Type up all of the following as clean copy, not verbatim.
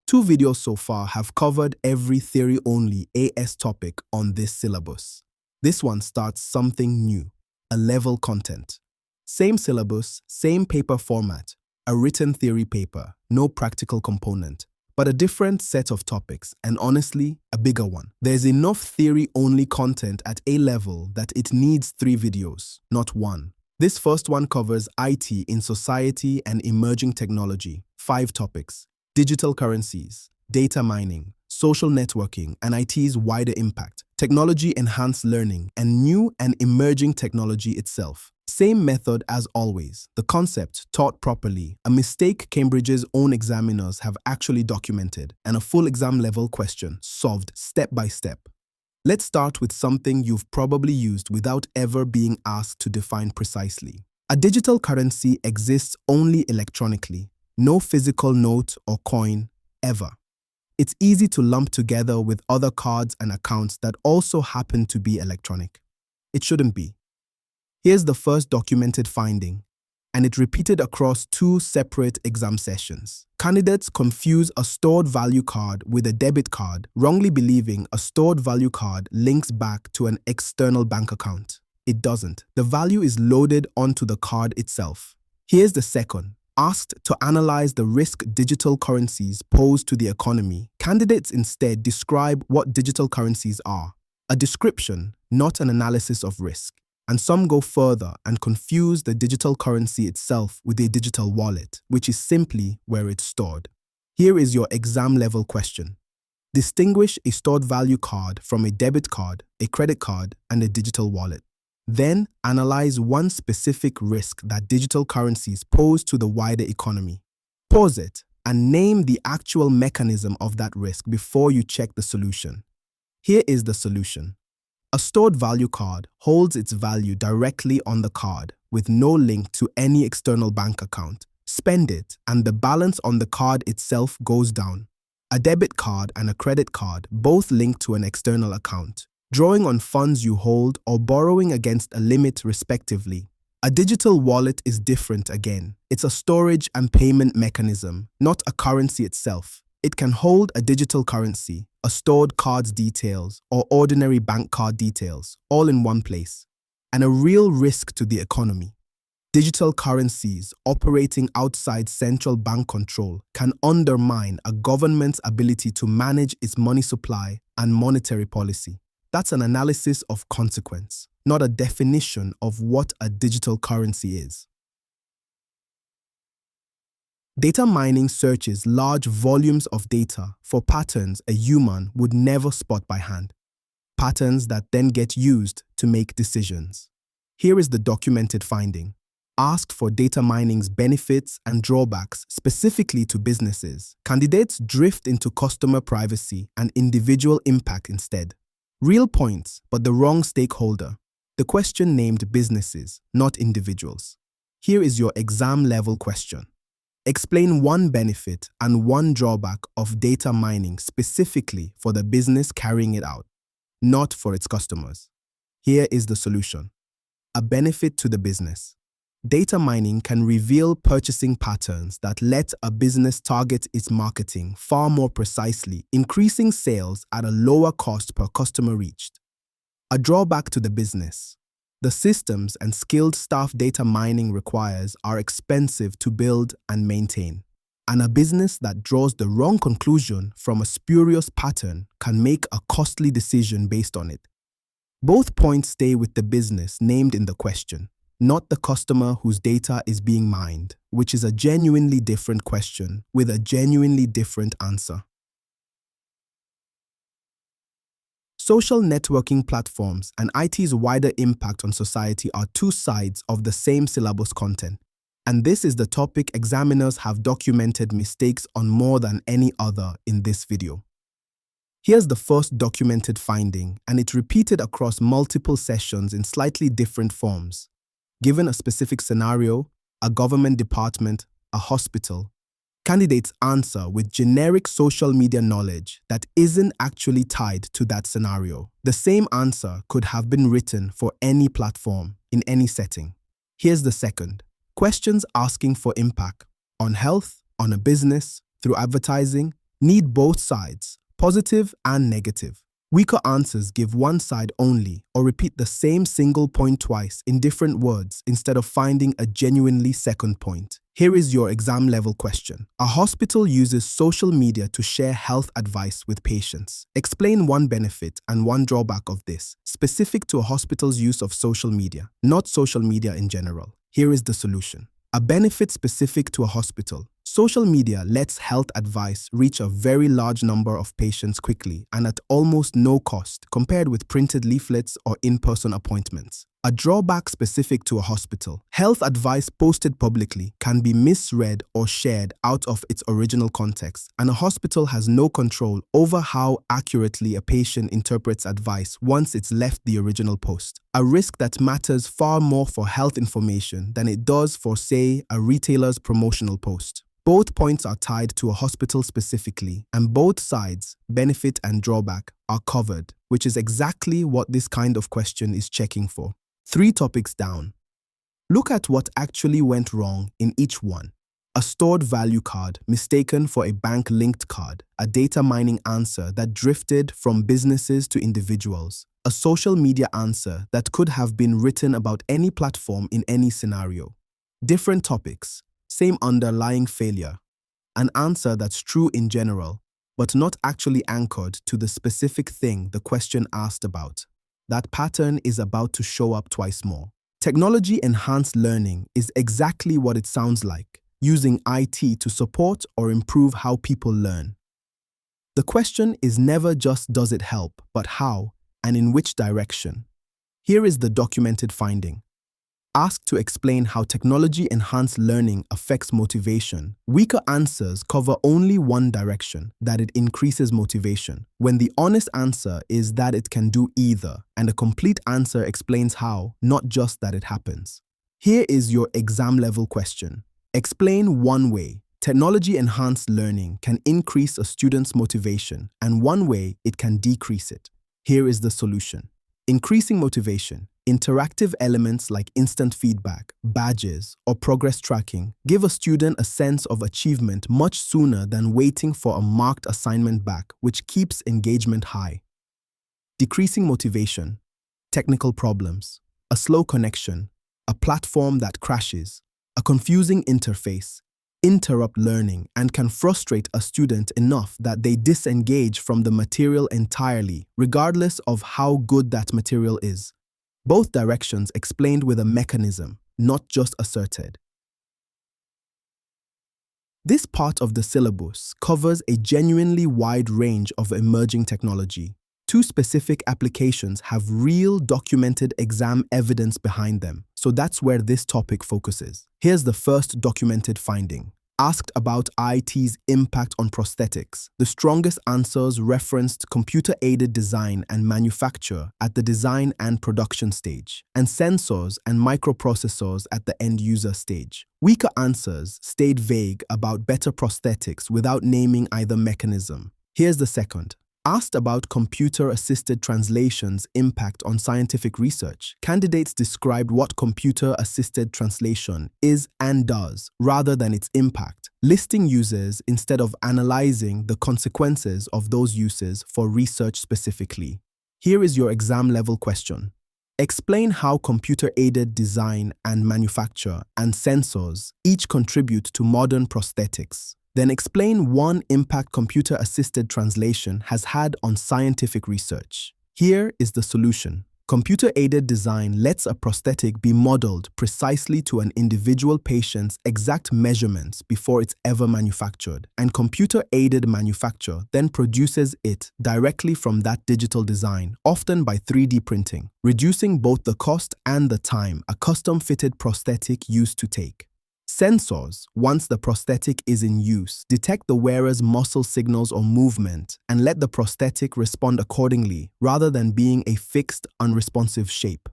Two videos so far have covered every theory-only AS topic on this syllabus. This one starts something new, a level content. Same syllabus, same paper format, a written theory paper, no practical component, but a different set of topics, and honestly, a bigger one. There's enough theory-only content at A level that it needs 3 videos, not 1. This first one covers IT in society and emerging technology, 5 topics: digital currencies, data mining, social networking, and IT's wider impact, technology-enhanced learning, and new and emerging technology itself. Same method as always, the concept taught properly, a mistake Cambridge's own examiners have actually documented, and a full exam-level question solved step by step. Let's start with something you've probably used without ever being asked to define precisely. A digital currency exists only electronically, no physical note or coin, ever. It's easy to lump together with other cards and accounts that also happen to be electronic. It shouldn't be. Here's the first documented finding, and it repeated across 2 separate exam sessions. Candidates confuse a stored value card with a debit card, wrongly believing a stored value card links back to an external bank account. It doesn't. The value is loaded onto the card itself. Here's the second. Asked to analyze the risk digital currencies pose to the economy, candidates instead describe what digital currencies are. A description, not an analysis of risk. And some go further and confuse the digital currency itself with a digital wallet, which is simply where it's stored. Here is your exam-level question. Distinguish a stored value card from a debit card, a credit card, and a digital wallet. Then analyze one specific risk that digital currencies pose to the wider economy. Pause it and name the actual mechanism of that risk before you check the solution. Here is the solution. A stored value card holds its value directly on the card with no link to any external bank account. Spend it and the balance on the card itself goes down. A debit card and a credit card both link to an external account, drawing on funds you hold or borrowing against a limit respectively. A digital wallet is different again. It's a storage and payment mechanism, not a currency itself. It can hold a digital currency, a stored card's details, or ordinary bank card details, all in one place, and a real risk to the economy. Digital currencies operating outside central bank control can undermine a government's ability to manage its money supply and monetary policy. That's an analysis of consequence, not a definition of what a digital currency is. Data mining searches large volumes of data for patterns a human would never spot by hand, patterns that then get used to make decisions. Here is the documented finding. Asked for data mining's benefits and drawbacks specifically to businesses, candidates drift into customer privacy and individual impact instead. Real points, but the wrong stakeholder. The question named businesses, not individuals. Here is your exam-level question. Explain one benefit and one drawback of data mining specifically for the business carrying it out, not for its customers. Here is the solution. A benefit to the business. Data mining can reveal purchasing patterns that let a business target its marketing far more precisely, increasing sales at a lower cost per customer reached. A drawback to the business. The systems and skilled staff data mining requires are expensive to build and maintain, and a business that draws the wrong conclusion from a spurious pattern can make a costly decision based on it. Both points stay with the business named in the question, not the customer whose data is being mined, which is a genuinely different question with a genuinely different answer. Social networking platforms and IT's wider impact on society are 2 sides of the same syllabus content, and this is the topic examiners have documented mistakes on more than any other in this video. Here's the first documented finding, and it's repeated across multiple sessions in slightly different forms. Given a specific scenario, a government department, a hospital, candidates answer with generic social media knowledge that isn't actually tied to that scenario. The same answer could have been written for any platform, in any setting. Here's the second. Questions asking for impact on health, on a business, through advertising, Need both sides, positive and negative. Weaker answers give one side only or repeat the same single point twice in different words instead of finding a genuinely second point. Here is your exam level question. A hospital uses social media to share health advice with patients. Explain one benefit and one drawback of this, specific to a hospital's use of social media, not social media in general. Here is the solution. A benefit specific to a hospital. Social media lets health advice reach a very large number of patients quickly and at almost no cost compared with printed leaflets or in-person appointments. A drawback specific to a hospital. Health advice posted publicly can be misread or shared out of its original context, and a hospital has no control over how accurately a patient interprets advice once it's left the original post. A risk that matters far more for health information than it does for, say, a retailer's promotional post. Both points are tied to a hospital specifically, and both sides, benefit and drawback, are covered, which is exactly what this kind of question is checking for. 3 topics down. Look at what actually went wrong in each one. A stored value card mistaken for a bank-linked card, a data mining answer that drifted from businesses to individuals, a social media answer that could have been written about any platform in any scenario. Different topics. Same underlying failure. An answer that's true in general, but not actually anchored to the specific thing the question asked about. That pattern is about to show up twice more. Technology-enhanced learning is exactly what it sounds like, using IT to support or improve how people learn. The question is never just does it help, but how and in which direction. Here is the documented finding. Asked to explain how technology-enhanced learning affects motivation, weaker answers cover only one direction, that it increases motivation, when the honest answer is that it can do either, and a complete answer explains how, not just that it happens. Here is your exam-level question. Explain one way technology-enhanced learning can increase a student's motivation and one way it can decrease it. Here is the solution. Increasing motivation. Interactive elements like instant feedback, badges, or progress tracking give a student a sense of achievement much sooner than waiting for a marked assignment back, which keeps engagement high. Decreasing motivation. Technical problems. A slow connection. A platform that crashes. A confusing interface. Interrupt learning and can frustrate a student enough that they disengage from the material entirely, regardless of how good that material is. Both directions explained with a mechanism, not just asserted. This part of the syllabus covers a genuinely wide range of emerging technology. 2 specific applications have real documented exam evidence behind them, so that's where this topic focuses. Here's the first documented finding. Asked about IT's impact on prosthetics, the strongest answers referenced computer-aided design and manufacture at the design and production stage, and sensors and microprocessors at the end-user stage. Weaker answers stayed vague about better prosthetics without naming either mechanism. Here's the second. Asked about computer-assisted translation's impact on scientific research, candidates described what computer-assisted translation is and does, rather than its impact, listing uses instead of analyzing the consequences of those uses for research specifically. Here is your exam-level question. Explain how computer-aided design and manufacture and sensors each contribute to modern prosthetics. Then explain one impact computer-assisted translation has had on scientific research. Here is the solution. Computer-aided design lets a prosthetic be modeled precisely to an individual patient's exact measurements before it's ever manufactured, and computer-aided manufacture then produces it directly from that digital design, often by 3D printing, reducing both the cost and the time a custom-fitted prosthetic used to take. Sensors, once the prosthetic is in use, detect the wearer's muscle signals or movement and let the prosthetic respond accordingly rather than being a fixed, unresponsive shape.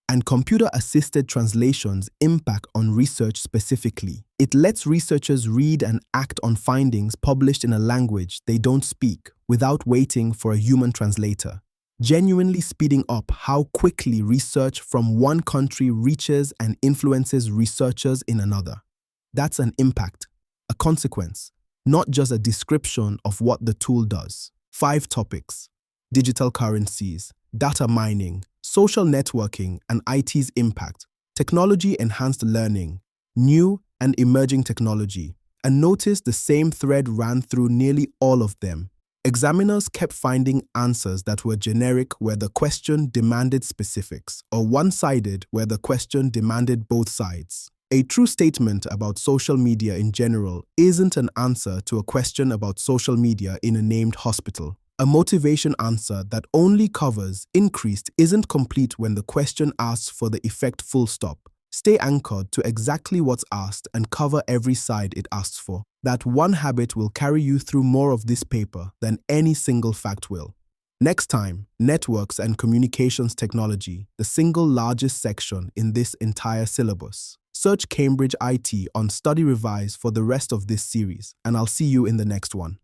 And computer-assisted translation's impact on research specifically. It lets researchers read and act on findings published in a language they don't speak without waiting for a human translator, genuinely speeding up how quickly research from one country reaches and influences researchers in another. That's an impact, a consequence, not just a description of what the tool does. 5 topics: digital currencies, data mining, social networking, and IT's impact, technology-enhanced learning, new and emerging technology. And notice the same thread ran through nearly all of them. Examiners kept finding answers that were generic where the question demanded specifics, or one-sided where the question demanded both sides. A true statement about social media in general isn't an answer to a question about social media in a named hospital. A motivation answer that only covers increased isn't complete when the question asks for the effect full stop. Stay anchored to exactly what's asked and cover every side it asks for. That one habit will carry you through more of this paper than any single fact will. Next time, networks and communications technology, the single largest section in this entire syllabus. Search Cambridge IT on StudyRevise for the rest of this series, and I'll see you in the next one.